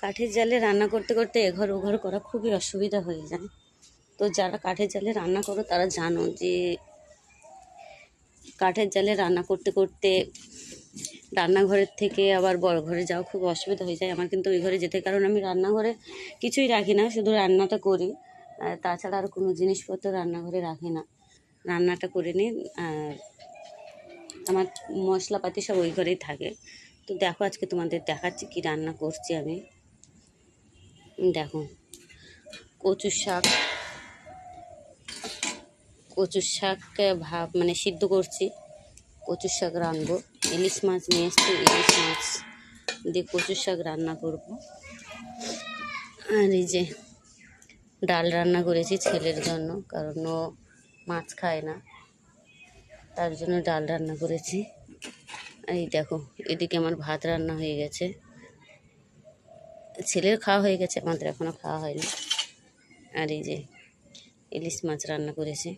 কাঠের জালে রান্না করতে করতে এঘর ওঘর করা খুবই অসুবিধা হয়ে যায়। তো যারা কাঠের জালে রান্না করো তারা জানো যে কাঠের জালে রান্না করতে করতে রান্নাঘরের থেকে আবার বড় ঘরে যাওয়া খুব অসুবিধা হয়ে যায়। আমার কিন্তু ওই ঘরে যেতে, কারণ আমি রান্নাঘরে কিছুই রাখি না, শুধু রান্নাটা করি। তাছাড়া আর কোনো জিনিসপত্র রান্নাঘরে রাখি না, রান্নাটা করে নিই। আর আমার মশলাপাতি সব ওই ঘরেই থাকে। তো দেখো আজকে তোমাদের দেখাচ্ছি কি রান্না করছি আমি। দেখো, কচুর শাক মানে সিদ্ধ করছি। কচুর শাক রাঁধবো। ইলিশ মাছ নিয়ে এসছি, ইলিশ মাছ দিয়ে কচুর শাক রান্না করব। আর এই যে ডাল রান্না করেছি ছেলের জন্য, কারণ ও মাছ খায় না, তার জন্য ডাল রান্না করেছি। আর এই দেখো, এদিকে আমার ভাত রান্না হয়ে গেছে। ছেলের খাওয়া হয়ে গেছে, আমাদের এখনও খাওয়া হয়নি। আর এই যে ইলিশ মাছ রান্না করেছি।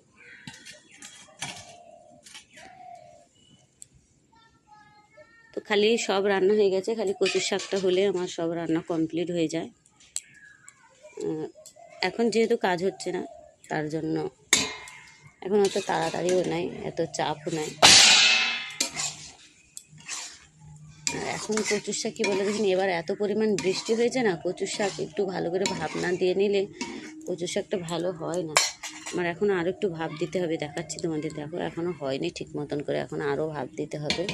তো খালি সব রান্না হয়ে গেছে, খালি কচুর শাকটা হলে আমার সব রান্না কমপ্লিট হয়ে যায়। এখন যেহেতু কাজ হচ্ছে না, তার জন্য এখন অত তাড়াতাড়িও নাই, এত চাপও নাই। আর এখন কচুর শাক কী বলে দেখিনি, এবার এত পরিমাণ বৃষ্টি হয়েছে না, কচুর শাক একটু ভালো করে ভাপ না দিয়ে নিলে কচুর শাকটা ভালো হয় না। আমার এখন আরও একটু ভাপ দিতে হবে, দেখাচ্ছি তোমাদের। দেখো এখনও হয়নি ঠিক মতন করে, এখন আরও ভাপ দিতে হবে।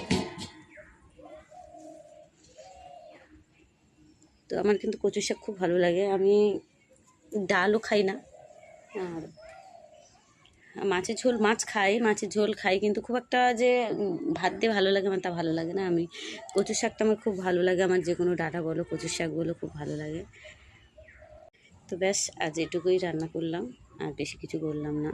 তো আমার কিন্তু কচুর শাক খুব ভালো লাগে। আমি ডালও খাই না, আর মাছের ঝোল, মাছ খাই, মাছের ঝোল খাই, কিন্তু খুব একটা যে ভাত দিয়ে ভালো লাগে আমার তা ভালো লাগে না। আমি কচুর শাকটা আমার খুব ভালো লাগে, আমার যে কোনো ডাঁটা বলো কচুর শাক বলো খুব ভালো লাগে। তো ব্যাস আজ এটুকুই রান্না করলাম, আর বেশি কিছু করলাম না।